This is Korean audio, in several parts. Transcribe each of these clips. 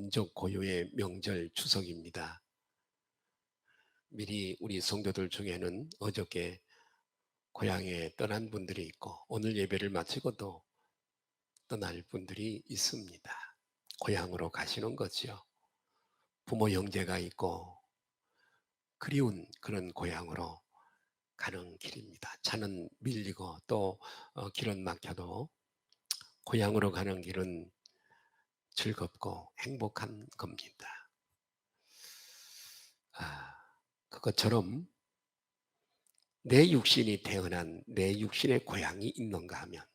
민족 고유의 명절 추석입니다. 미리 우리 성도들 중에는 어저께 고향에 떠난 분들이 있고 오늘 예배를 마치고도 떠날 분들이 있습니다. 고향으로 가시는 거지요. 부모 형제가 있고 그리운 그런 고향으로 가는 길입니다. 차는 밀리고 또 길은 막혀도 고향으로 가는 길은 즐겁고 행복한 겁니다. 그것처럼 내 육신이 태어난 내 육신의 고향이 있는가 하면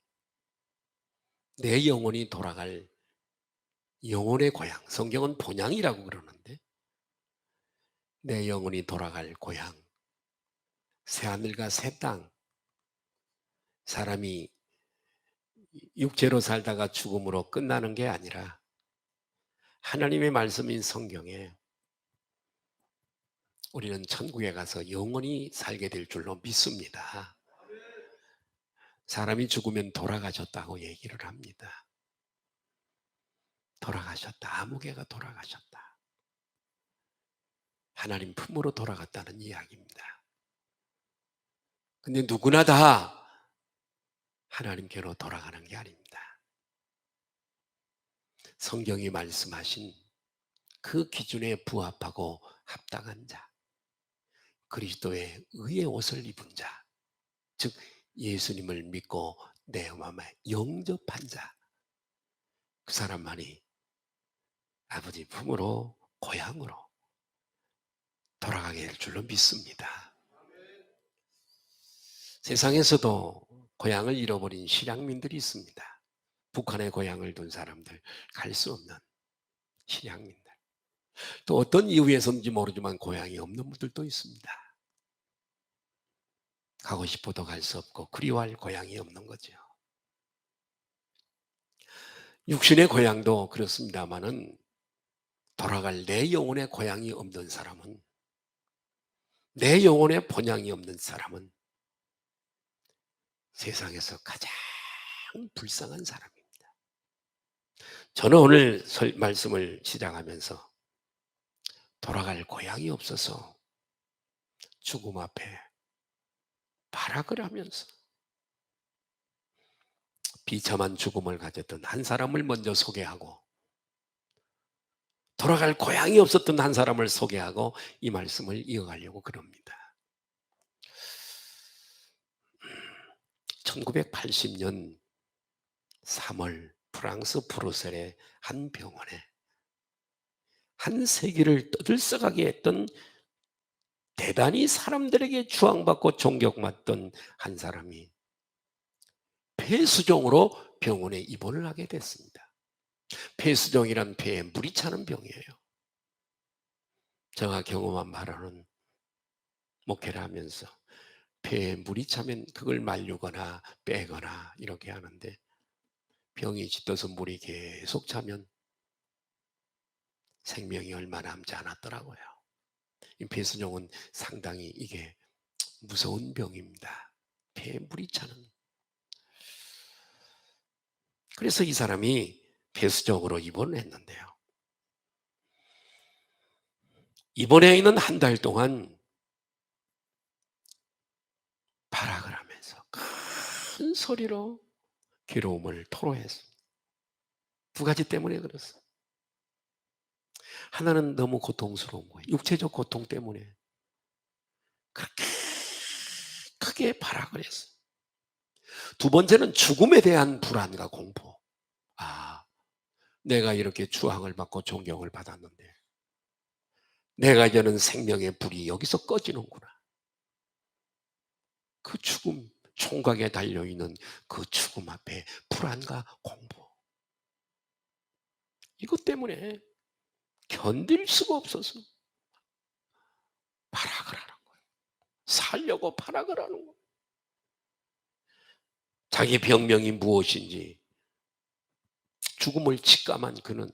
내 영혼이 돌아갈 영혼의 고향, 성경은 본향이라고 그러는데 내 영혼이 돌아갈 고향, 새하늘과 새 땅, 사람이 육체로 살다가 죽음으로 끝나는 게 아니라 하나님의 말씀인 성경에 우리는 천국에 가서 영원히 살게 될 줄로 믿습니다. 사람이 죽으면 돌아가셨다고 얘기를 합니다. 돌아가셨다. 아무개가 돌아가셨다. 하나님 품으로 돌아갔다는 이야기입니다. 근데 누구나 다 하나님께로 돌아가는 게 아닙니다. 성경이 말씀하신 그 기준에 부합하고 합당한 자, 그리스도의 의의 옷을 입은 자, 즉 예수님을 믿고 내 마음에 영접한 자, 그 사람만이 아버지 품으로 고향으로 돌아가게 될 줄로 믿습니다. 세상에서도 고향을 잃어버린 실향민들이 있습니다. 북한에 고향을 둔 사람들, 갈 수 없는 실향민들. 또 어떤 이유에서인지 모르지만 고향이 없는 분들도 있습니다. 가고 싶어도 갈 수 없고 그리워할 고향이 없는 거죠. 육신의 고향도 그렇습니다마는 돌아갈 내 영혼의 고향이 없는 사람은, 내 영혼의 본향이 없는 사람은 세상에서 가장 불쌍한 사람입니다. 저는 오늘 말씀을 시작하면서 돌아갈 고향이 없어서 죽음 앞에 발악을 하면서 비참한 죽음을 가졌던 한 사람을 먼저 소개하고 돌아갈 고향이 없었던 한 사람을 소개하고 이 말씀을 이어가려고 그럽니다. 1980년 3월 프랑스 브루셀의 한 병원에 한 세기를 떠들썩하게 했던, 대단히 사람들에게 주앙받고 존경받던 한 사람이 폐수종으로 병원에 입원을 하게 됐습니다. 폐수종이란 폐에 물이 차는 병이에요. 제가 경험한 바로는 목회를 하면서 폐에 물이 차면 그걸 말리거나 빼거나 이렇게 하는데 병이 짙어서 물이 계속 차면 생명이 얼마 남지 않았더라고요. 이 폐수종은 상당히 이게 무서운 병입니다. 폐에 물이 차는. 그래서 이 사람이 폐수종으로 입원을 했는데요. 입원해 있는 한 달 동안 발악을 하면서 큰 소리로 괴로움을 토로했습니다. 두 가지 때문에 그렇습니다. 하나는 너무 고통스러운 거예요. 육체적 고통 때문에 그렇게 크게 발악을 했어요. 두 번째는 죽음에 대한 불안과 공포. 내가 이렇게 주앙을 받고 존경을 받았는데 내가 이제는 생명의 불이 여기서 꺼지는구나. 그 죽음, 총각에 달려있는 그 죽음 앞에 불안과 공포. 이것 때문에 견딜 수가 없어서 발악을 하는 거예요. 살려고 발악을 하는 거예요. 자기 병명이 무엇인지 죽음을 직감한 그는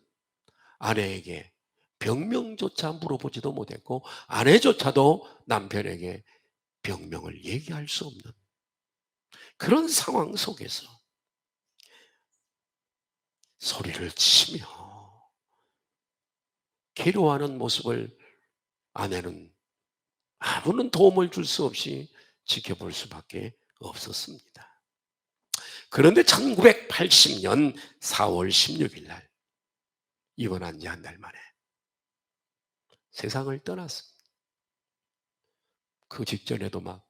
아내에게 병명조차 물어보지도 못했고 아내조차도 남편에게 병명을 얘기할 수 없는 그런 상황 속에서 소리를 치며 괴로워하는 모습을 아내는 아무런 도움을 줄 수 없이 지켜볼 수밖에 없었습니다. 그런데 1980년 4월 16일 날 입원한 지 한 달 만에 세상을 떠났습니다. 그 직전에도 막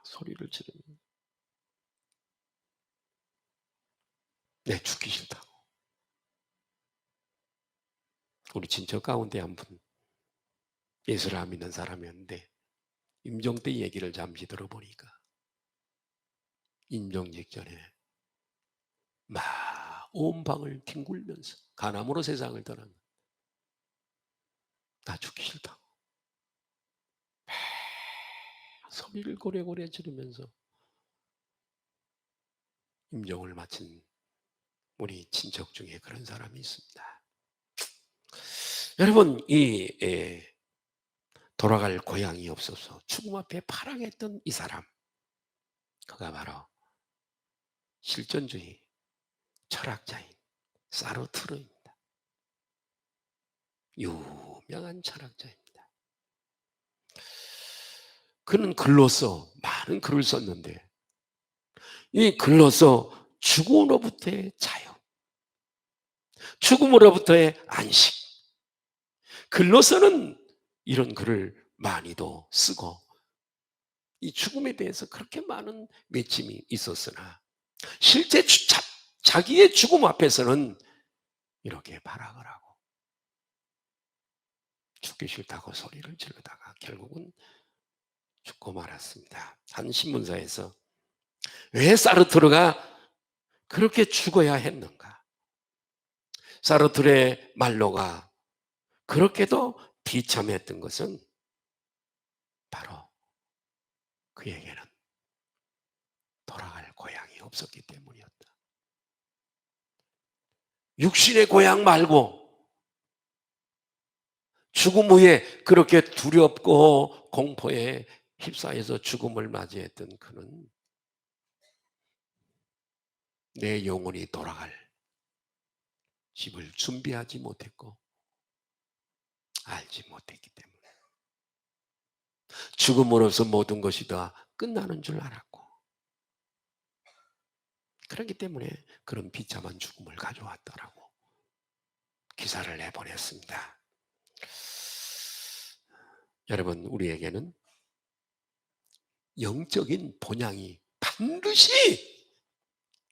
소리를 지르며 내 죽기 싫다고. 우리 친척 가운데 한 분 예수를 안 믿는 사람이었는데 임종 때 얘기를 잠시 들어보니까 임종 직전에 막 온 방을 뒹굴면서 간암으로 세상을 떠난 나 죽기 싫다고 소리를 고래고래 지르면서 임종을 마친 우리 친척 중에 그런 사람이 있습니다. 여러분, 돌아갈 고향이 없어서 죽음 앞에 파랑했던 이 사람, 그가 바로 실존주의 철학자인 사르트르입니다. 유명한 철학자입니다. 그는 글로써 많은 글을 썼는데 이 글로써 죽음으로부터의 자유, 죽음으로부터의 안식, 글로서는 이런 글을 많이도 쓰고 이 죽음에 대해서 그렇게 많은 외침이 있었으나 실제 자기의 죽음 앞에서는 이렇게 발악을 하고 죽기 싫다고 소리를 지르다가 결국은 죽고 말았습니다. 한 신문사에서 왜 사르트르가 그렇게 죽어야 했는가? 사르트르의 말로가 그렇게도 비참했던 것은 바로 그에게는 돌아갈 고향이 없었기 때문이었다. 육신의 고향 말고 죽음 후에 그렇게 두렵고 공포에 휩싸여서 죽음을 맞이했던 그는 내 영혼이 돌아갈 집을 준비하지 못했고 알지 못했기 때문에 죽음으로써 모든 것이 다 끝나는 줄 알았고 그렇기 때문에 그런 비참한 죽음을 가져왔다라고 기사를 내보냈습니다. 여러분, 우리에게는 영적인 본향이 반드시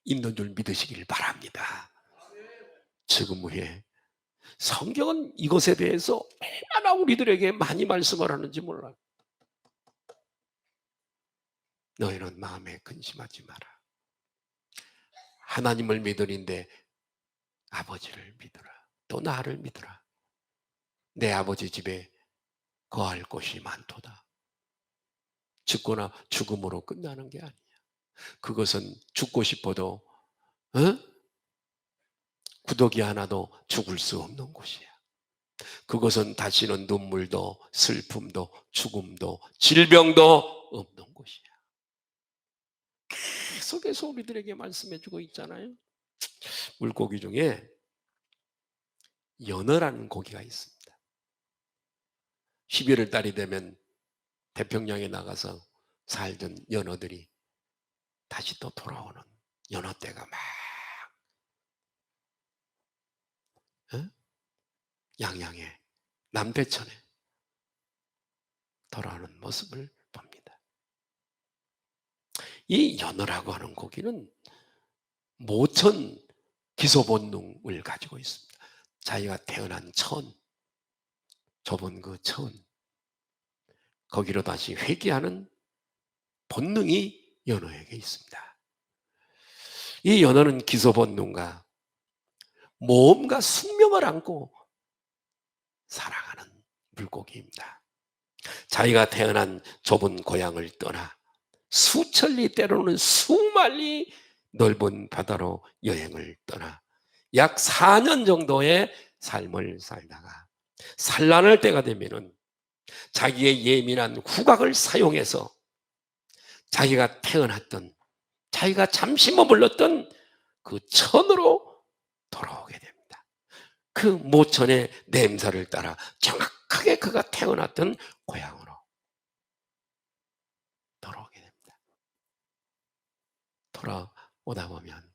있는 줄 믿으시길 바랍니다. 죽음 후에 성경은 이것에 대해서 얼마나 우리들에게 많이 말씀을 하는지 몰라요. 너희는 마음에 근심하지 마라. 하나님을 믿으는데 아버지를 믿으라. 또 나를 믿으라. 내 아버지 집에 거할 곳이 많도다. 죽거나 죽음으로 끝나는 게 아니야. 그것은 죽고 싶어도 구더기 하나도 죽을 수 없는 곳이야. 그것은 다시는 눈물도 슬픔도 죽음도 질병도 없는 곳이야. 계속해서 우리들에게 말씀해주고 있잖아요. 물고기 중에 연어라는 고기가 있습니다. 11월 달이 되면 태평양에 나가서 살던 연어들이 다시 또 돌아오는 연어떼가 막 양양에 남대천에 돌아오는 모습을 봅니다. 이 연어라고 하는 고기는 모천 기소본능을 가지고 있습니다. 자기가 태어난 천, 좁은 그 천, 거기로 다시 회귀하는 본능이 연어에게 있습니다. 이 연어는 기소본능과 모험과 숙명을 안고 살아가는 물고기입니다. 자기가 태어난 좁은 고향을 떠나 수천리 때로는 수만리 넓은 바다로 여행을 떠나 약 4년 정도의 삶을 살다가 산란할 때가 되면은 자기의 예민한 후각을 사용해서 자기가 태어났던, 자기가 잠시 머물렀던 그 천으로 돌아오게 됩니다. 그 모천의 냄새를 따라 정확하게 그가 태어났던 고향으로 돌아오게 됩니다. 돌아오다 보면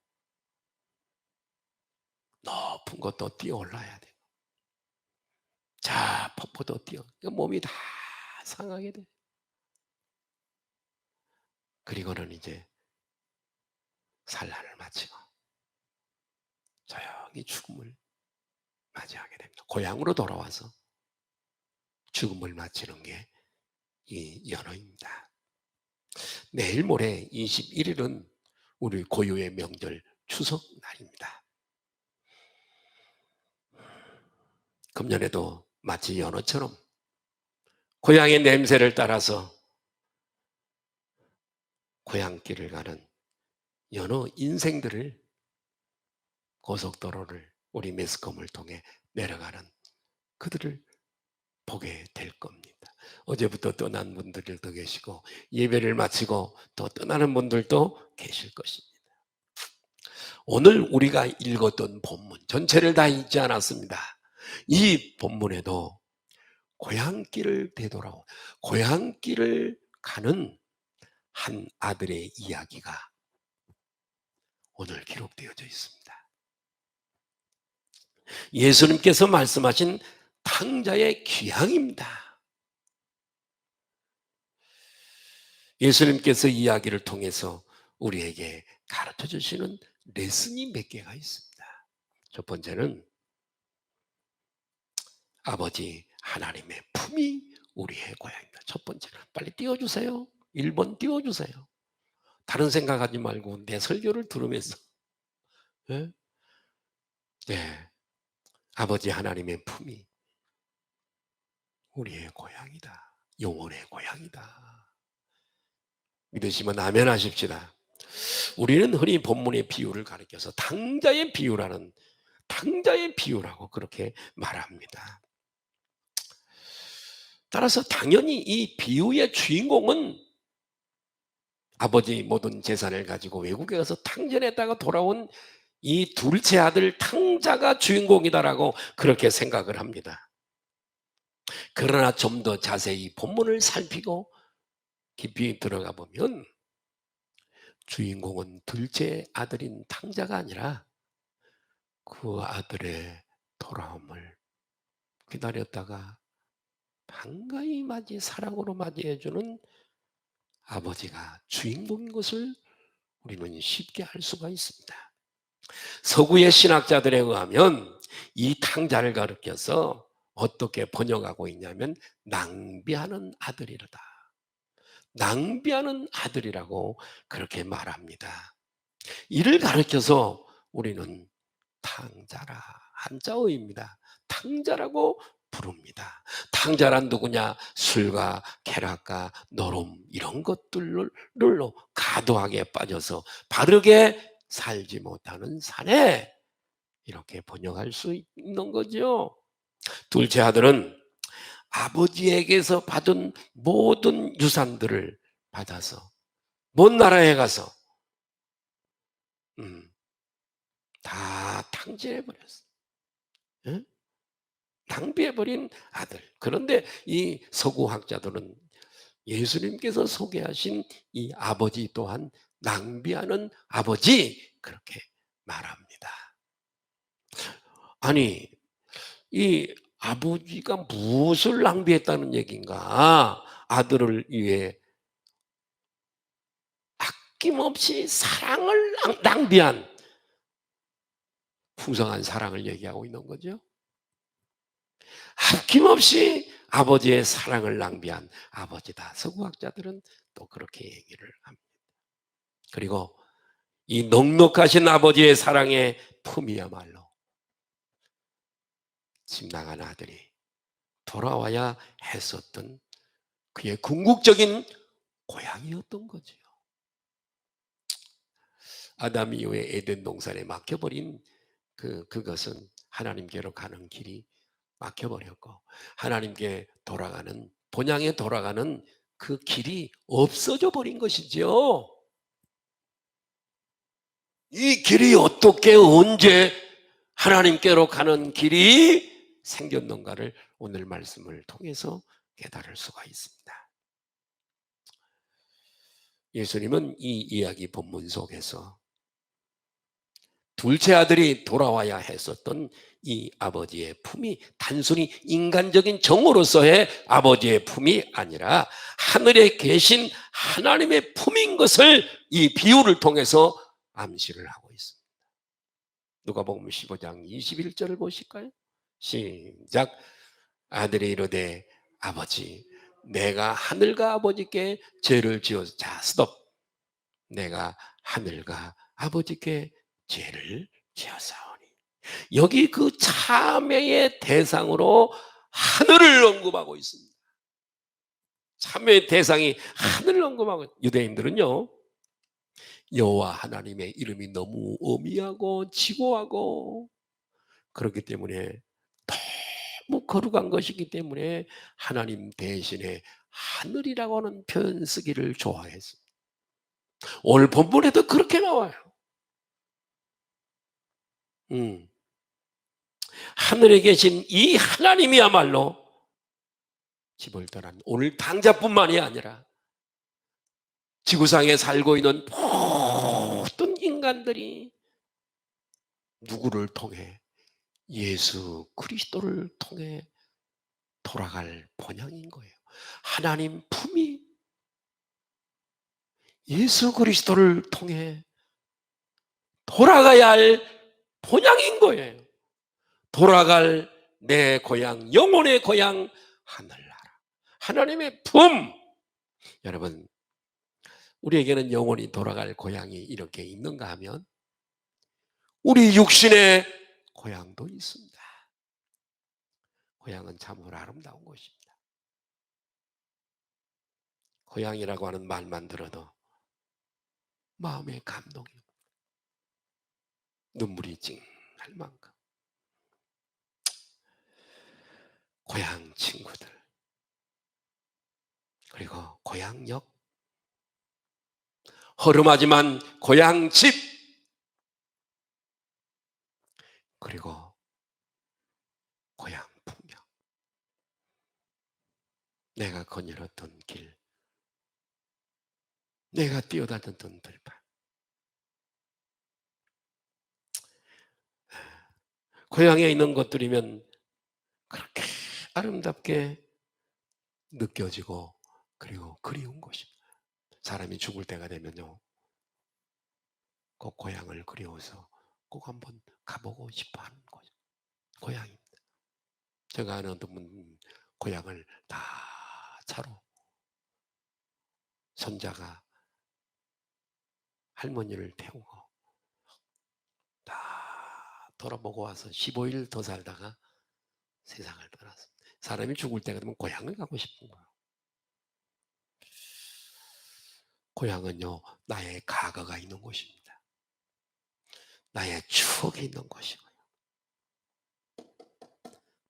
높은 곳도 뛰어올라야 돼요. 자, 폭포도 뛰어. 몸이 다 상하게 돼. 그리고는 이제 산란을 마치고 조용히 죽음을 맞이하게 됩니다. 고향으로 돌아와서 죽음을 맞이는 게 이 연호입니다. 내일 모레 21일은 우리 고유의 명절 추석 날입니다. 금년에도 마치 연호처럼 고향의 냄새를 따라서 고향길을 가는 연호 인생들을 고속도로를 우리 매스컴을 통해 내려가는 그들을 보게 될 겁니다. 어제부터 떠난 분들도 계시고 예배를 마치고 또 떠나는 분들도 계실 것입니다. 오늘 우리가 읽었던 본문 전체를 다 읽지 않았습니다. 이 본문에도 고향길을 되돌아온 고향길을 가는 한 아들의 이야기가 오늘 기록되어져 있습니다. 예수님께서 말씀하신 탕자의 귀향입니다. 예수님께서 이야기를 통해서 우리에게 가르쳐 주시는 레슨이 몇 개가 있습니다. 첫 번째는 아버지 하나님의 품이 우리의 고향입니다. 첫 번째는 빨리 띄워주세요. 1번 띄워주세요. 다른 생각하지 말고 내 설교를 들으면서 네? 네. 아버지 하나님의 품이 우리의 고향이다. 영혼의 고향이다. 믿으시면 아멘 하십시다. 우리는 흔히 본문의 비유를 가리켜서 탕자의 비유라고 그렇게 말합니다. 따라서 당연히 이 비유의 주인공은 아버지 모든 재산을 가지고 외국에 가서 탕전했다가 돌아온 이 둘째 아들 탕자가 주인공이다라고 그렇게 생각을 합니다. 그러나 좀 더 자세히 본문을 살피고 깊이 들어가 보면 주인공은 둘째 아들인 탕자가 아니라 그 아들의 돌아옴을 기다렸다가 반가이 사랑으로 맞이해주는 아버지가 주인공인 것을 우리는 쉽게 알 수가 있습니다. 서구의 신학자들에 의하면 이 탕자를 가리켜서 어떻게 번역하고 있냐면 낭비하는 아들이다. 낭비하는 아들이라고 그렇게 말합니다. 이를 가리켜서 우리는 탕자라 한자어입니다. 탕자라고 부릅니다. 탕자란 누구냐? 술과 쾌락과 노름 이런 것들로 과도하게 빠져서 바르게 살지 못하는 사내 이렇게 번역할 수 있는 거죠. 둘째 아들은 아버지에게서 받은 모든 유산들을 받아서 먼 나라에 가서 다 탕진해버렸어. 예? 낭비해버린 아들. 그런데 이 서구학자들은 예수님께서 소개하신 이 아버지 또한 낭비하는 아버지 그렇게 말합니다. 아니 이 아버지가 무엇을 낭비했다는 얘기인가? 아들을 위해 아낌없이 사랑을 낭비한 풍성한 사랑을 얘기하고 있는 거죠. 아낌없이 아버지의 사랑을 낭비한 아버지다. 서구학자들은 또 그렇게 얘기를 합니다. 그리고 이 넉넉하신 아버지의 사랑의 품이야말로 집 나간 아들이 돌아와야 했었던 그의 궁극적인 고향이었던 거죠. 아담 이후에 에덴 동산에 막혀버린 그것은 하나님께로 가는 길이 막혀버렸고 하나님께 돌아가는 본향에 돌아가는 그 길이 없어져 버린 것이죠. 이 길이 어떻게 언제 하나님께로 가는 길이 생겼는가를 오늘 말씀을 통해서 깨달을 수가 있습니다. 예수님은 이 이야기 본문 속에서 둘째 아들이 돌아와야 했었던 이 아버지의 품이 단순히 인간적인 정으로서의 아버지의 품이 아니라 하늘에 계신 하나님의 품인 것을 이 비유를 통해서 암시를 하고 있습니다. 누가복음 15장 21절을 보실까요? 시작. 아들이 이르되 아버지 내가 하늘과 아버지께 죄를 지어서, 자 스톱, 내가 하늘과 아버지께 죄를 지었사오니, 여기 그 참회의 대상으로 하늘을 언급하고 있습니다. 참회의 대상이 하늘을 언급하고, 유대인들은요 여호와 하나님의 이름이 너무 어미하고 지고하고 그렇기 때문에 너무 거룩한 것이기 때문에 하나님 대신에 하늘이라고 하는 표현 쓰기를 좋아했습니다. 오늘 본문에도 그렇게 나와요. 하늘에 계신 이 하나님이야말로 집을 떠난 오늘 당자뿐만이 아니라 지구상에 살고 있는 모든 인간들이 누구를 통해, 예수 그리스도를 통해 돌아갈 본향인 거예요. 하나님 품이 예수 그리스도를 통해 돌아가야 할 본향인 거예요. 돌아갈 내 고향, 영혼의 고향 하늘나라, 하나님의 품. 여러분, 우리에게는 영혼이 돌아갈 고향이 이렇게 있는가 하면 우리 육신의 고향도 있습니다. 고향은 참으로 아름다운 것입니다. 고향이라고 하는 말만 들어도 마음의 감동이, 눈물이 찡할 만큼. 고향 친구들, 그리고 고향역, 허름하지만 고향 집, 그리고 고향 풍경, 내가 거닐었던 길, 내가 뛰어다녔던 들판, 고향에 있는 것들이면 그렇게 아름답게 느껴지고 그리고 그리운 것입니다. 사람이 죽을 때가 되면요 꼭 고향을 그리워서 꼭 한번 가보고 싶어 하는 거죠. 고향입니다. 제가 아는 어떤 분 고향을 다 차로, 손자가 할머니를 태우고 다 돌아보고 와서 15일 더 살다가 세상을 떠났습니다. 사람이 죽을 때가 되면 고향을 가고 싶은 거예요. 고향은요 나의 과거가 있는 곳입니다. 나의 추억이 있는 곳이고요,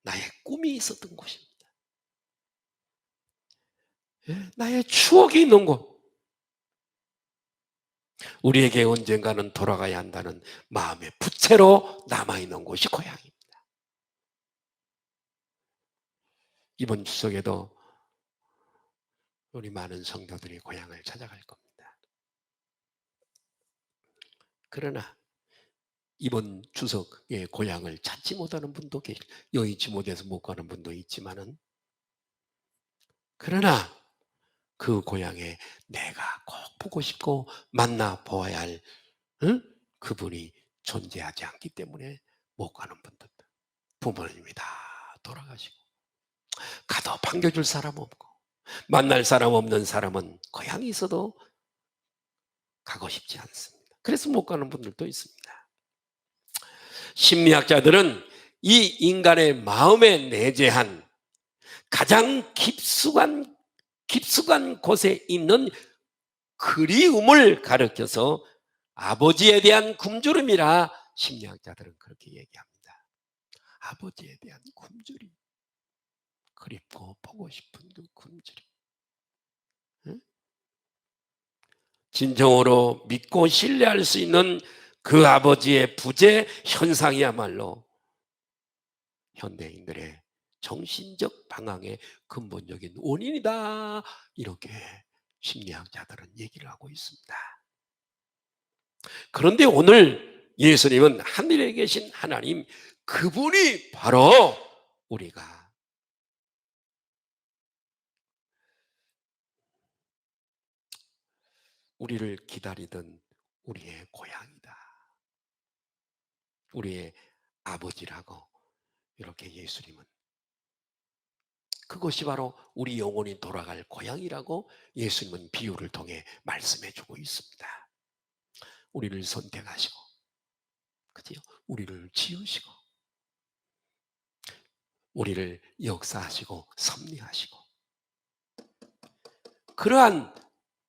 나의 꿈이 있었던 곳입니다. 나의 추억이 있는 곳, 우리에게 언젠가는 돌아가야 한다는 마음의 부채로 남아있는 곳이 고향입니다. 이번 추석에도 우리 많은 성도들이 고향을 찾아갈 겁니다. 그러나 이번 추석에 고향을 찾지 못하는 분도 여의치 못해서 못 가는 분도 있지만은, 그러나 그 고향에 내가 꼭 보고 싶고 만나 보아야 할 그분이 존재하지 않기 때문에 못 가는 분들, 부모님이 다 돌아가시고 가도 반겨줄 사람 없고 만날 사람 없는 사람은 고향이 있어도 가고 싶지 않습니다. 그래서 못 가는 분들도 있습니다. 심리학자들은 이 인간의 마음에 내재한 가장 깊숙한 곳에 있는 그리움을 가리켜서 아버지에 대한 굶주림이라 심리학자들은 그렇게 얘기합니다. 아버지에 대한 굶주림, 그립고 보고 싶은 그 굶주림. 진정으로 믿고 신뢰할 수 있는 그 아버지의 부재 현상이야말로 현대인들의 정신적 방황의 근본적인 원인이다. 이렇게 심리학자들은 얘기를 하고 있습니다. 그런데 오늘 예수님은 하늘에 계신 하나님, 그분이 바로 우리가 우리를 기다리던 우리의 고향이다. 우리의 아버지라고 이렇게 예수님은, 그것이 바로 우리 영혼이 돌아갈 고향이라고 예수님은 비유를 통해 말씀해 주고 있습니다. 우리를 선택하시고, 그죠? 우리를 지으시고, 우리를 역사하시고 섭리하시고, 그러한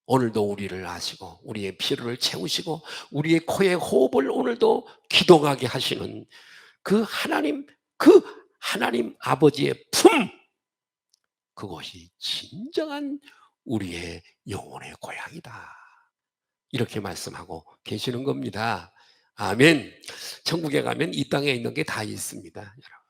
오늘도 우리를 아시고 우리의 필요를 채우시고 우리의 코에 호흡을 오늘도 기동하게 하시는 그 하나님 아버지의 품, 그것이 진정한 우리의 영혼의 고향이다. 이렇게 말씀하고 계시는 겁니다. 아멘. 천국에 가면 이 땅에 있는 게 다 있습니다, 여러분.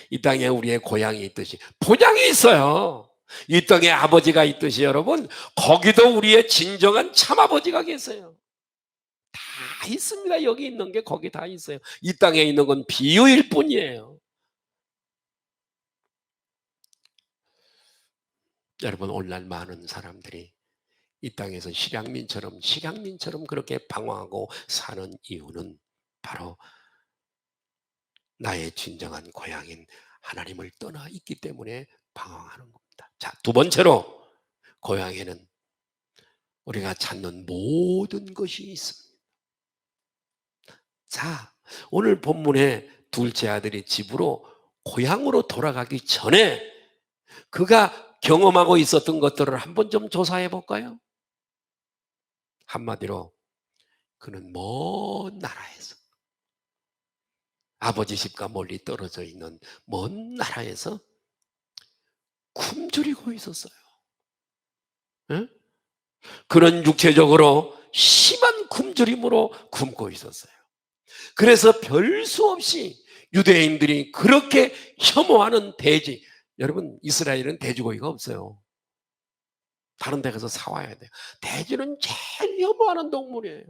이 땅에 우리의 고향이 있듯이 본향이 있어요. 이 땅에 아버지가 있듯이 여러분, 거기도 우리의 진정한 참아버지가 계세요. 다 있습니다. 여기 있는 게 거기 다 있어요. 이 땅에 있는 건 비유일 뿐이에요. 여러분, 오늘날 많은 사람들이 이 땅에서 식양민처럼 그렇게 방황하고 사는 이유는 바로 나의 진정한 고향인 하나님을 떠나 있기 때문에 방황하는 겁니다. 자, 두 번째로, 고향에는 우리가 찾는 모든 것이 있습니다. 자, 오늘 본문에 둘째 아들이 집으로, 고향으로 돌아가기 전에 그가 경험하고 있었던 것들을 한번 좀 조사해 볼까요? 한마디로 그는 먼 나라에서, 아버지 집과 멀리 떨어져 있는 먼 나라에서 굶주리고 있었어요. 응? 그런 육체적으로 심한 굶주림으로 굶고 있었어요. 그래서 별 수 없이 유대인들이 그렇게 혐오하는 돼지, 여러분 이스라엘은 돼지고기가 없어요. 다른 데 가서 사와야 돼요. 돼지는 제일 혐오하는 동물이에요.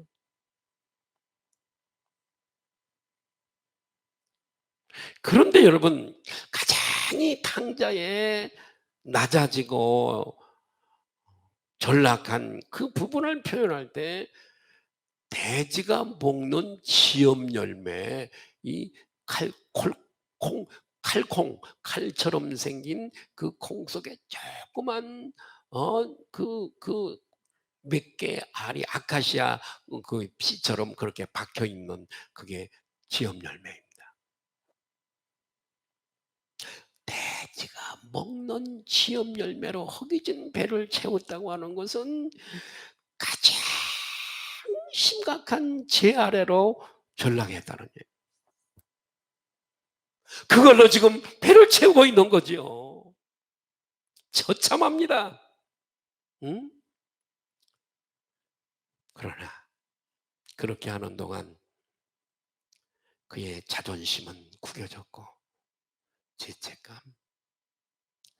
그런데 여러분, 가장 이 탕자에 낮아지고 전락한 그 부분을 표현할 때, 돼지가 먹는 지엽 열매, 이 칼처럼 생긴 그 콩 속에 조그만 몇 개 알이 아카시아 그 피처럼 그렇게 박혀 있는, 그게 지엽 열매입니다. 돼지가 먹는 지엽 열매로 허기진 배를 채웠다고 하는 것은 가장 심각한 제 아래로 전락했다는 얘기예요. 그걸로 지금 배를 채우고 있는 거죠. 처참합니다. 응? 그러나 그렇게 하는 동안 그의 자존심은 구겨졌고, 죄책감,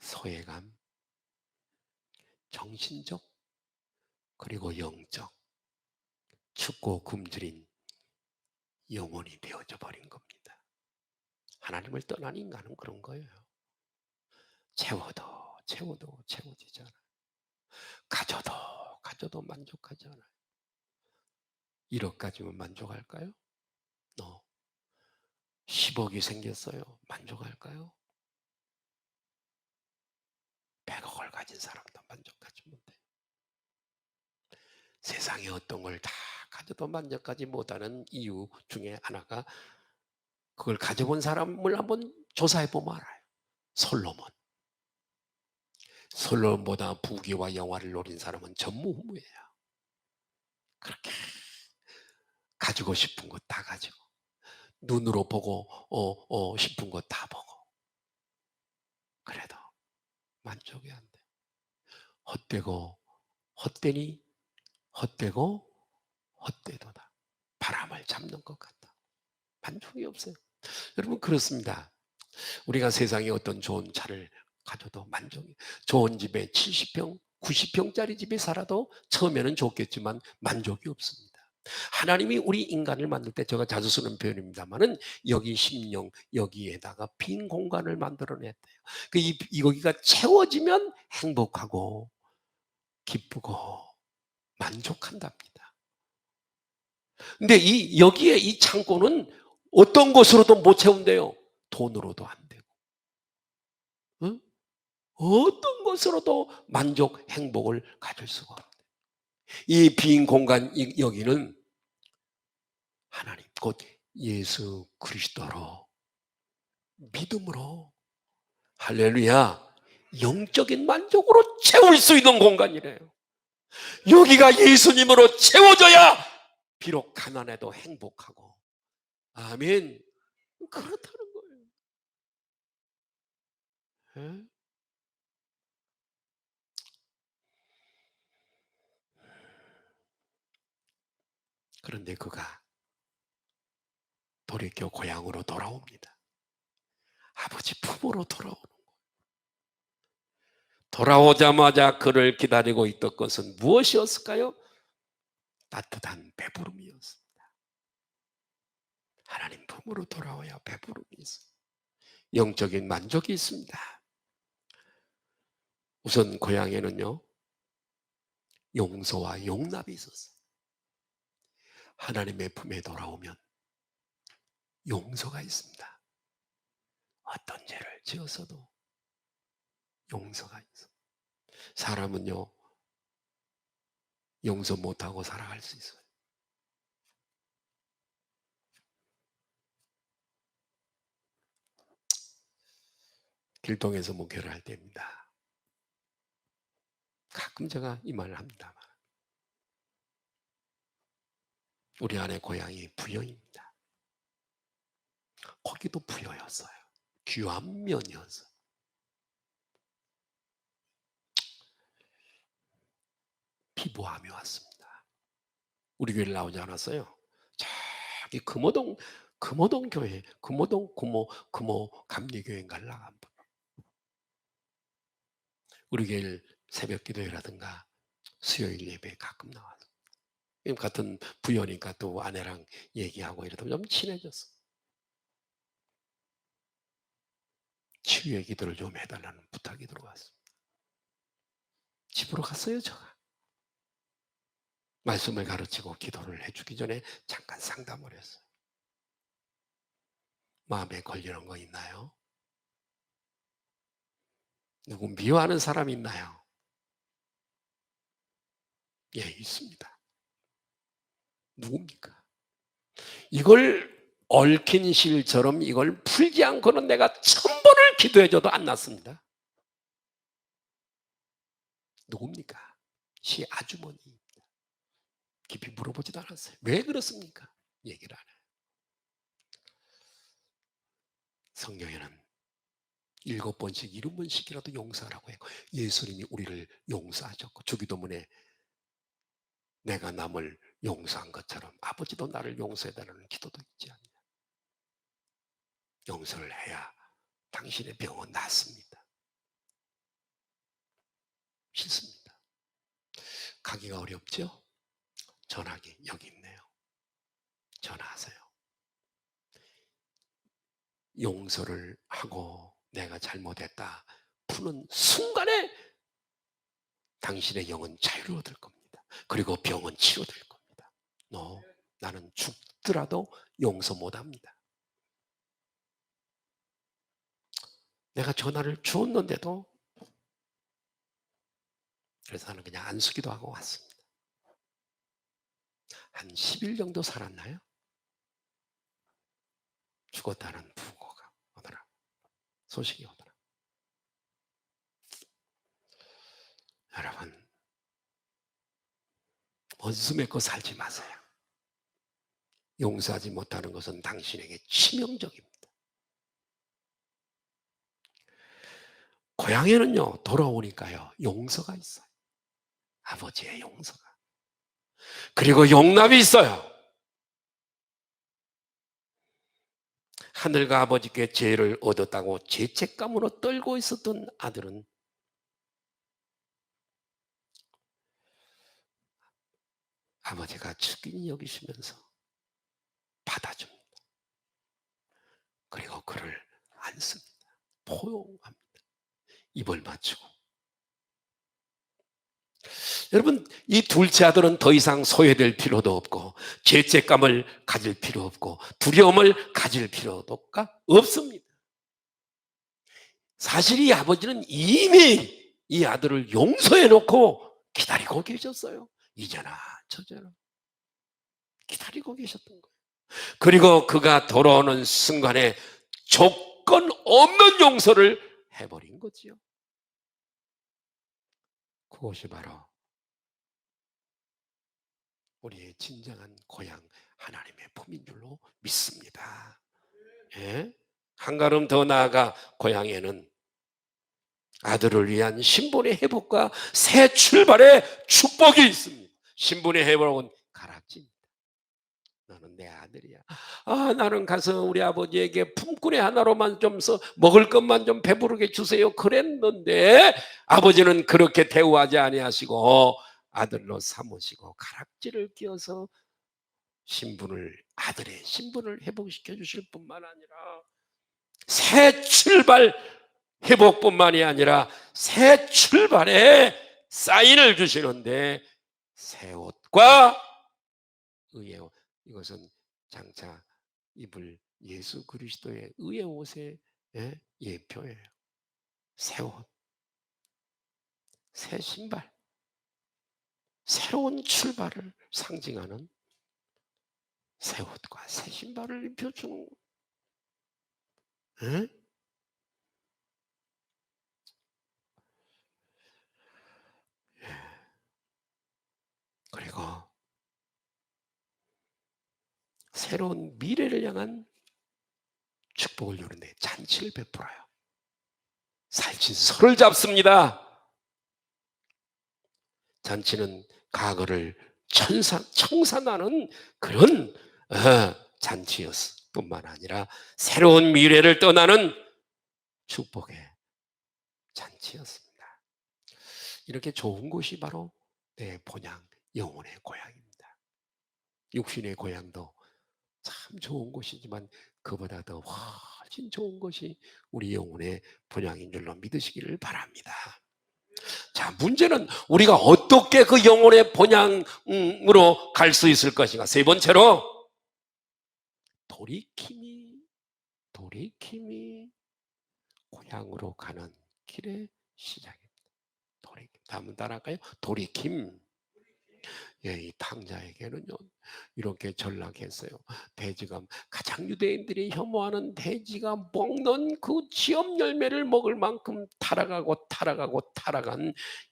소외감, 정신적 그리고 영적, 춥고 굶주린 영혼이 되어져 버린 겁니다. 하나님을 떠난 인간은 그런 거예요. 채워도 채워지지 않아요. 가져도 만족하지 않아요. 1억 가지면 만족할까요? 10억이 생겼어요. 만족할까요? 100억을 가진 사람도 만족하지 못해요. 세상에 어떤 걸 다 가져도 만족하지 못하는 이유 중에 하나가, 그걸 가져본 사람을 한번 조사해 보면 알아요. 솔로몬보다 부귀와 영화를 노린 사람은 전무후무예요. 그렇게 가지고 싶은 것 다 가지고, 눈으로 보고 싶은 것 다 보고, 그래도 만족이 안 돼. 헛되고 헛되니 헛되고 헛되도다. 날 잡는 것 같다. 만족이 없어요. 여러분 그렇습니다. 우리가 세상에 어떤 좋은 차를 가져도 만족이, 좋은 집에 70평, 90평짜리 집에 살아도 처음에는 좋겠지만 만족이 없습니다. 하나님이 우리 인간을 만들 때, 제가 자주 쓰는 표현입니다만은, 여기 심령, 여기에다가 빈 공간을 만들어냈대요. 여기가 채워지면 행복하고 기쁘고 만족한답니다. 근데 여기에 이 창고는 어떤 것으로도 못 채운대요. 돈으로도 안 되고. 응? 어떤 것으로도 만족, 행복을 가질 수가 없어요. 이 빈 공간, 여기는 하나님, 곧 예수 그리스도로, 믿음으로, 할렐루야, 영적인 만족으로 채울 수 있는 공간이래요. 여기가 예수님으로 채워져야 비록 가난해도 행복하고, 아멘, 그렇다는 거예요. 에? 그런데 그가 돌이켜 고향으로 돌아옵니다. 아버지 품으로 돌아오는 거예요. 돌아오자마자 그를 기다리고 있던 것은 무엇이었을까요? 따뜻한 배부름이었습니다. 하나님 품으로 돌아와야 배부름이 있어요. 영적인 만족이 있습니다. 우선 고향에는요, 용서와 용납이 있었어요. 하나님의 품에 돌아오면 용서가 있습니다. 어떤 죄를 지었어도 용서가 있어요. 사람은요, 용서 못하고 살아갈 수 있어요. 길동에서 목회를 할 때입니다. 가끔 제가 이 말을 합니다만, 우리 아내 고향이 부여입니다. 거기도 부여였어요. 귀한 면이었어요. 피부암이 왔습니다. 우리 교회를 나오지 않았어요. 저기 금호동 교회, 금호 감리교회인가를 나간 분. 우리 교회 새벽 기도회라든가 수요일 예배에 가끔 나와서, 같은 부여니까 또 아내랑 얘기하고 이러다 좀 친해졌어. 치유의 기도를 좀 해달라는 부탁이 들어왔습니다. 집으로 갔어요, 제가. 말씀을 가르치고 기도를 해주기 전에 잠깐 상담을 했어요. 마음에 걸리는 거 있나요? 누구 미워하는 사람 있나요? 예, 있습니다. 누굽니까? 이걸 얽힌 실처럼 이걸 풀지 않고는 내가 1000번을 기도해줘도 안 낫습니다. 누굽니까? 시 아주머니. 깊이 물어보지도 않았어요. 왜 그렇습니까? 얘기를 안 해요. 성경에는 7번씩 7번씩이라도 용서하라고 해요. 예수님이 우리를 용서하셨고, 주기도문에 내가 남을 용서한 것처럼 아버지도 나를 용서해달라는 기도도 있지 않냐. 용서를 해야 당신의 병은 낫습니다. 싫습니다. 가기가 어렵죠? 전화기 여기 있네요. 전화하세요. 용서를 하고 내가 잘못했다 푸는 순간에 당신의 영은 자유를 얻을 겁니다. 그리고 병은 치료될 겁니다. 나는 죽더라도 용서 못합니다. 내가 전화를 주었는데도, 그래서 나는 그냥 안수기도 하고 왔습니다. 한 10일 정도 살았나요? 죽었다는 부고가 오더라. 소식이 오더라. 여러분, 원수 맺고 살지 마세요. 용서하지 못하는 것은 당신에게 치명적입니다. 고향에는요, 돌아오니까요, 용서가 있어요. 아버지의 용서가. 그리고 용납이 있어요. 하늘과 아버지께 죄를 얻었다고 죄책감으로 떨고 있었던 아들은 아버지가 죽인이 여기시면서 받아줍니다. 그리고 그를 안습니다. 포용합니다. 입을 맞추고. 여러분, 이 둘째 아들은 더 이상 소외될 필요도 없고 죄책감을 가질 필요 없고 두려움을 가질 필요도 없습니다. 사실 이 아버지는 이미 이 아들을 용서해 놓고 기다리고 계셨어요. 이제나 저제나 기다리고 계셨던 거예요. 그리고 그가 돌아오는 순간에 조건 없는 용서를 해버린 거지요. 그것이 바로 우리의 진정한 고향 하나님의 품인 줄로 믿습니다. 예? 한 걸음 더 나아가 고향에는 아들을 위한 신분의 회복과 새 출발의 축복이 있습니다. 신분의 회복은 가락지입니다. 너는 내 아들이야. 나는 가서 우리 아버지에게 품꾼의 하나로만 좀 먹을 것만 좀 배부르게 주세요 그랬는데 아버지는 그렇게 대우하지 아니하시고 아들로 삼으시고 가락지를 끼워서 아들의 신분을 회복시켜 주실 뿐만 아니라 새 출발 회복뿐만이 아니라 새 출발의 사인을 주시는데 새 옷과 의의 옷, 이것은 장차 입을 예수 그리스도의 의의 옷의 예표예요. 새 옷, 새 신발, 새로운 출발을 상징하는 새 옷과 새 신발을 입혀주는 거예요. 그리고 새로운 미래를 향한 축복을 누리는데 잔치를 베풀어요. 살찐 소를 잡습니다. 잔치는 과거를 청산하는 그런 잔치였을 뿐만 아니라 새로운 미래를 떠나는 축복의 잔치였습니다. 이렇게 좋은 곳이 바로 내 본향, 영혼의 고향입니다. 육신의 고향도 참 좋은 곳이지만 그보다 더 훨씬 좋은 것이 우리 영혼의 본향인 줄로 믿으시기를 바랍니다. 자, 문제는 우리가 어떻게 그 영혼의 본향으로 갈 수 있을 것인가. 세 번째로 돌이킴이 고향으로 가는 길의 시작입니다. 돌이킴. 다음 따라할까요? 돌이킴. 예, 이 탕자에게는요 이렇게 전락했어요. 돼지가 가장 유대인들이 혐오하는 돼지가 먹는 그 지업 열매를 먹을 만큼 타락한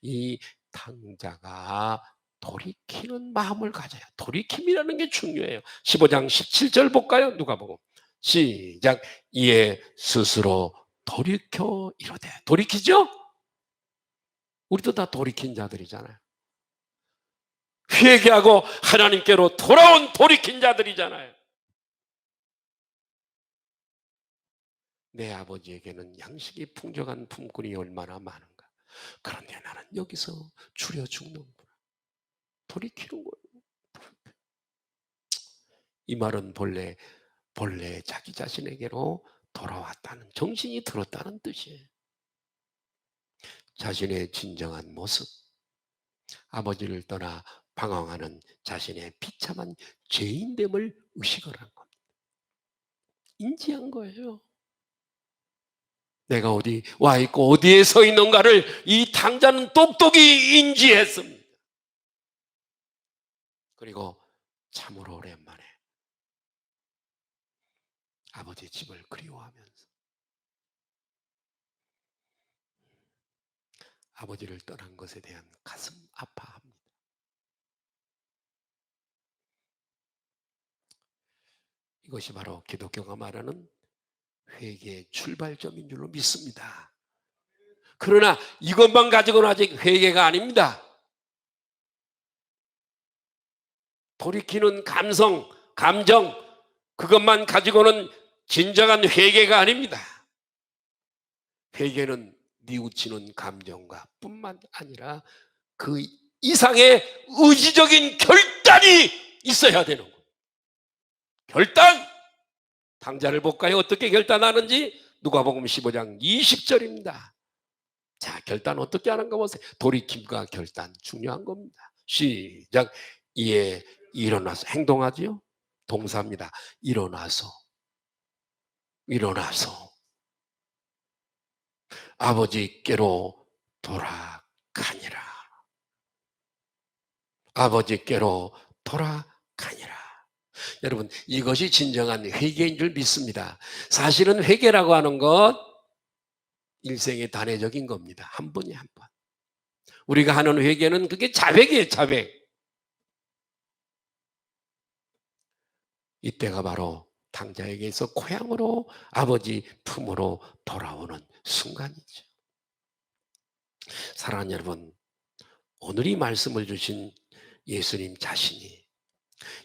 이 탕자가 돌이키는 마음을 가져요. 돌이킴이라는 게 중요해요. 15장 17절 볼까요? 누가복음 시작. 이에 스스로 돌이켜 이르되. 돌이키죠? 우리도 다 돌이킨 자들이잖아요. 회개하고 하나님께로 돌아온 돌이킨 자들이잖아요. 내 아버지에게는 양식이 풍족한 품꾼이 얼마나 많은가. 그런데 나는 여기서 줄여 죽는구나. 돌이키는 거예요. 이 말은 본래 자기 자신에게로 돌아왔다는, 정신이 들었다는 뜻이에요. 자신의 진정한 모습, 아버지를 떠나 방황하는 자신의 비참한 죄인됨을 의식을 한 겁니다. 인지한 거예요. 내가 어디 와 있고 어디에 서 있는가를 이 탕자는 똑똑히 인지했습니다. 그리고 참으로 오랜만에 아버지 집을 그리워하면서 아버지를 떠난 것에 대한 가슴 아파합니다. 이것이 바로 기독교가 말하는 회개의 출발점인 줄로 믿습니다. 그러나 이것만 가지고는 아직 회개가 아닙니다. 돌이키는 감정, 그것만 가지고는 진정한 회개가 아닙니다. 회개는 뉘우치는 감정과 뿐만 아니라 그 이상의 의지적인 결단이 있어야 되는 거예요. 결단! 당자를 볼까요? 어떻게 결단하는지? 누가복음 15장 20절입니다. 자, 결단 어떻게 하는가 보세요. 돌이킴과 결단 중요한 겁니다. 시작. 이에 일어나서 행동하지요? 동사입니다. 일어나서 아버지께로 돌아가니라. 아버지께로 돌아가니라. 여러분, 이것이 진정한 회개인 줄 믿습니다. 사실은 회개라고 하는 것 일생의 단회적인 겁니다. 한 번에 한 번. 우리가 하는 회개는 그게 자백이에요, 자백. 이때가 바로 당자에게서 고향으로 아버지 품으로 돌아오는 순간이죠. 사랑하는 여러분, 오늘 이 말씀을 주신 예수님 자신이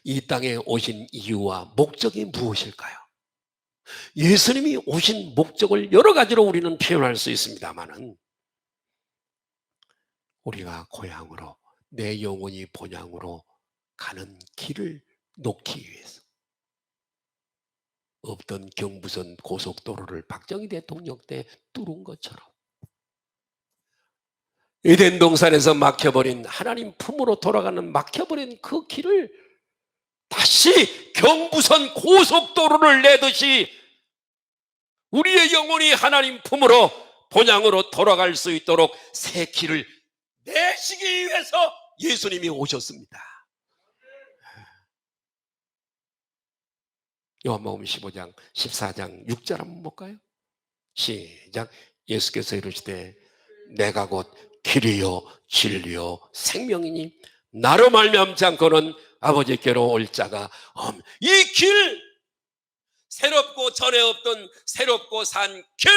이 땅에 오신 이유와 목적이 무엇일까요? 예수님이 오신 목적을 여러 가지로 우리는 표현할 수 있습니다만은 우리가 고향으로 내 영혼이 본향으로 가는 길을 놓기 위해서 없던 경부선 고속도로를 박정희 대통령 때 뚫은 것처럼 에덴 동산에서 막혀버린 하나님 품으로 돌아가는 막혀버린 그 길을 다시 경부선 고속도로를 내듯이 우리의 영혼이 하나님 품으로 본향으로 돌아갈 수 있도록 새 길을 내시기 위해서 예수님이 오셨습니다. 요한복음 15장 14장 6절 한번 볼까요? 시작. 예수께서 이르시되 내가 곧 길이요 진리요 생명이니 나로 말미암지 않고는 아버지께로 올 자가 없. 이 길, 새롭고 전에 없던 새롭고 산 길,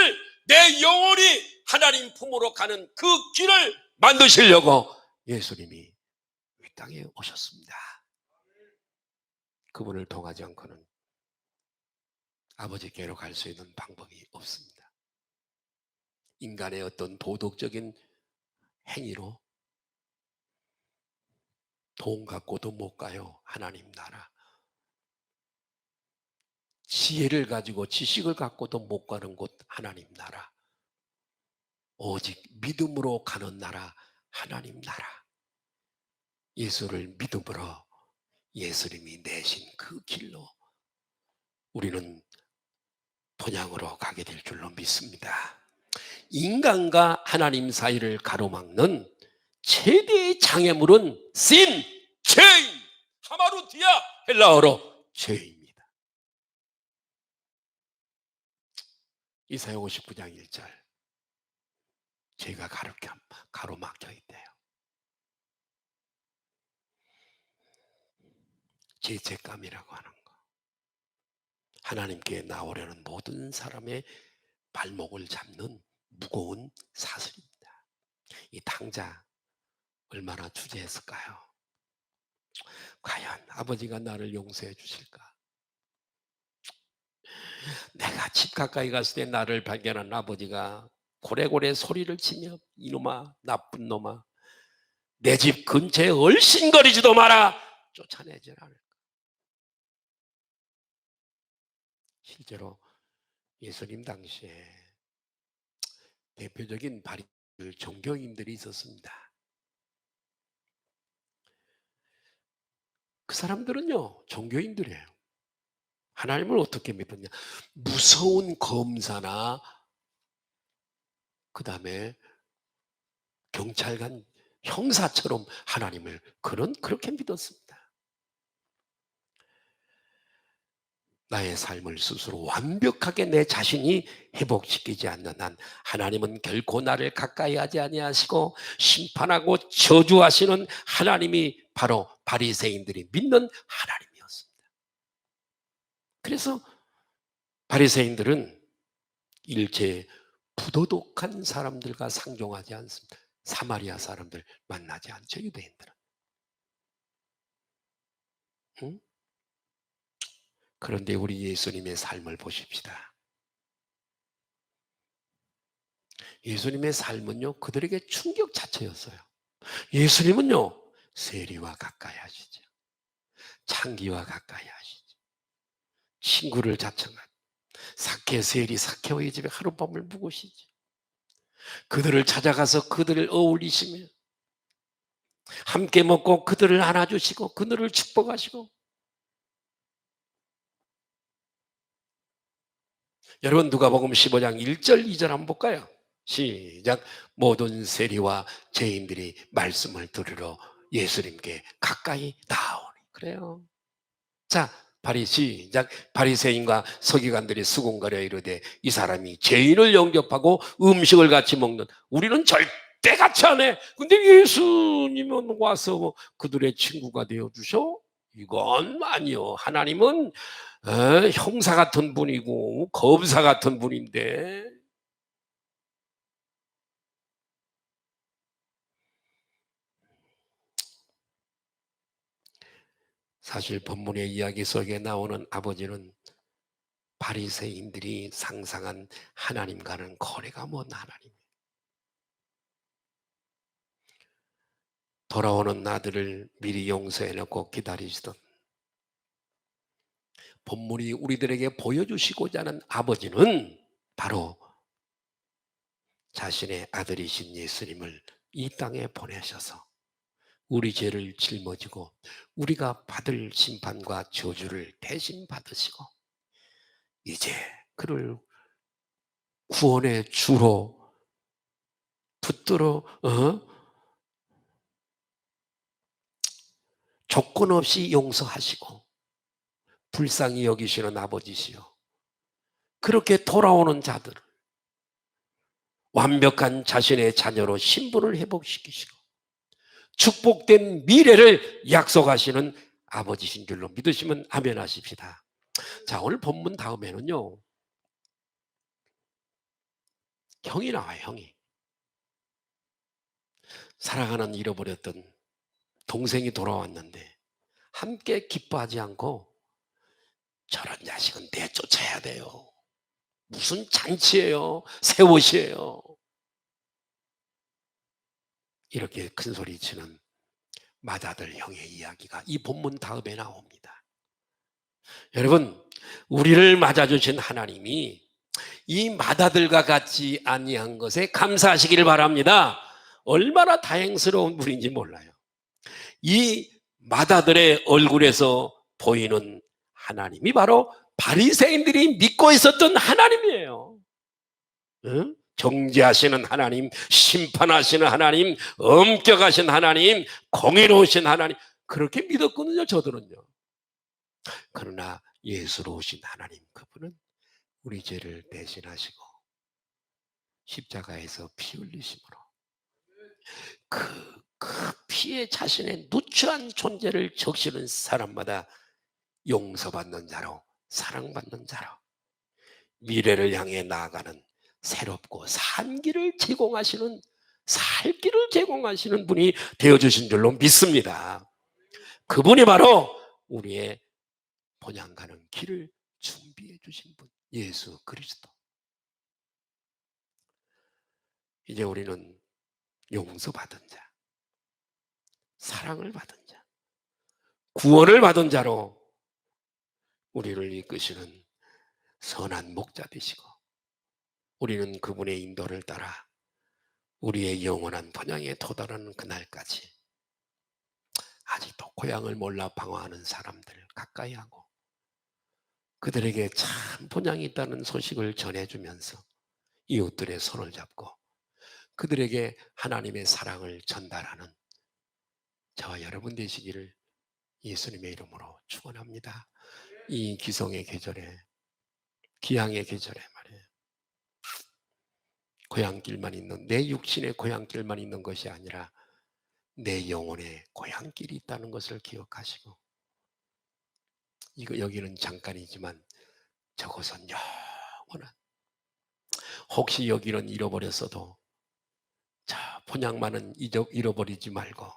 내 영혼이 하나님 품으로 가는 그 길을 만드시려고 예수님이 이 땅에 오셨습니다. 그분을 통하지 않고는 아버지께로 갈 수 있는 방법이 없습니다. 인간의 어떤 도덕적인 행위로 돈 갖고도 못 가요. 하나님 나라. 지혜를 가지고 지식을 갖고도 못 가는 곳 하나님 나라. 오직 믿음으로 가는 나라 하나님 나라. 예수를 믿음으로 예수님이 내신 그 길로 우리는 본향으로 가게 될 줄로 믿습니다. 인간과 하나님 사이를 가로막는 최대의 장애물은 sin, 죄인, 하마루티아, 헬라어로 죄입니다. 이사야 59장 1절. 죄가 가로막혀 있대요. 죄책감이라고 하는 거. 하나님께 나오려는 모든 사람의 발목을 잡는 무거운 사슬입니다. 이 당자 얼마나 주저했을까요? 과연 아버지가 나를 용서해 주실까? 내가 집 가까이 갔을 때 나를 발견한 아버지가 고래고래 소리를 치며 이놈아 나쁜 놈아 내 집 근처에 얼씬거리지도 마라 쫓아내질 않을까? 실제로 예수님 당시에 대표적인 바리새인들 종교인들이 있었습니다. 그 사람들은요 종교인들이에요. 하나님을 어떻게 믿었냐? 무서운 검사나 그 다음에 경찰관 형사처럼 하나님을 그렇게 믿었습니다. 나의 삶을 스스로 완벽하게 내 자신이 회복시키지 않는 한 하나님은 결코 나를 가까이 하지 아니하시고 심판하고 저주하시는 하나님이 바로 바리새인들이 믿는 하나님이었습니다. 그래서 바리새인들은 일체 부도덕한 사람들과 상종하지 않습니다. 사마리아 사람들 만나지 않죠, 유대인들은. 응? 그런데 우리 예수님의 삶을 보십시다. 예수님의 삶은요, 그들에게 충격 자체였어요. 예수님은요, 세리와 가까이 하시죠. 창기와 가까이 하시죠. 친구를 자청한 세리 사케오의 집에 하룻밤을 묵으시죠. 그들을 찾아가서 그들을 어울리시며 함께 먹고 그들을 안아주시고 그들을 축복하시고. 여러분 누가복음 15장 1절 2절 한번 볼까요? 시작. 모든 세리와 죄인들이 말씀을 들으러 예수님께 가까이 나오니. 그래요. 자, 시작. 바리새인과 서기관들이 수군거려 이르되 이 사람이 죄인을 영접하고 음식을 같이 먹는, 우리는 절대 같이 안 해. 근데 예수님은 와서 그들의 친구가 되어 주셔? 이건 아니요. 하나님은 형사 같은 분이고 검사 같은 분인데. 사실 본문의 이야기 속에 나오는 아버지는 바리새인들이 상상한 하나님과는 거리가 먼 하나님. 돌아오는 아들을 미리 용서해놓고 기다리시던, 본문이 우리들에게 보여주시고자 하는 아버지는 바로 자신의 아들이신 예수님을 이 땅에 보내셔서 우리 죄를 짊어지고 우리가 받을 심판과 저주를 대신 받으시고 이제 그를 구원의 주로 붙들어 조건 없이 용서하시고 불쌍히 여기시는 아버지시요, 그렇게 돌아오는 자들을 완벽한 자신의 자녀로 신분을 회복시키시고 축복된 미래를 약속하시는 아버지신 줄로 믿으시면 아멘 하십시다. 자, 오늘 본문 다음에는요, 형이 나와요. 형이. 사랑하는 잃어버렸던 동생이 돌아왔는데 함께 기뻐하지 않고 저런 자식은 내쫓아야 돼요. 무슨 잔치예요? 새 옷이에요. 이렇게 큰 소리 치는 맏아들 형의 이야기가 이 본문 다음에 나옵니다. 여러분, 우리를 맞아주신 하나님이 이 맏아들과 같지 아니한 것에 감사하시기를 바랍니다. 얼마나 다행스러운 분인지 몰라요. 이 맏아들의 얼굴에서 보이는 하나님이 바로 바리새인들이 믿고 있었던 하나님이에요. 응? 정죄하시는 하나님, 심판하시는 하나님, 엄격하신 하나님, 공의로우신 하나님, 그렇게 믿었거든요, 저들은요. 그러나 예수로 오신 하나님, 그분은 우리 죄를 대신하시고 십자가에서 피 흘리심으로 그 피에 자신의 누추한 존재를 적시는 사람마다 용서받는 자로, 사랑받는 자로, 미래를 향해 나아가는 새롭고 산 길을 제공하시는, 살 길을 제공하시는 분이 되어주신 줄로 믿습니다. 그분이 바로 우리의 본향 가는 길을 준비해 주신 분, 예수 그리스도. 이제 우리는 용서받은 자, 사랑을 받은 자, 구원을 받은 자로 우리를 이끄시는 선한 목자 되시고, 우리는 그분의 인도를 따라 우리의 영원한 본향에 도달하는 그날까지 아직도 고향을 몰라 방황하는 사람들을 가까이 하고 그들에게 참 본향이 있다는 소식을 전해주면서 이웃들의 손을 잡고 그들에게 하나님의 사랑을 전달하는 저와 여러분 되시기를 예수님의 이름으로 축원합니다. 이 기성의 계절에, 기향의 계절에 말이에요, 고향길만 있는, 내 육신의 고향길만 있는 것이 아니라 내 영혼의 고향길이 있다는 것을 기억하시고, 여기는 잠깐이지만 저곳은 영원한, 혹시 여기는 잃어버렸어도 자 본향만은 잃어버리지 말고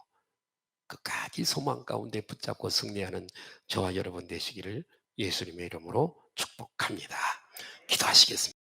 끝까지 소망 가운데 붙잡고 승리하는 저와 여러분 되시기를 예수님의 이름으로 축복합니다. 기도하시겠습니다.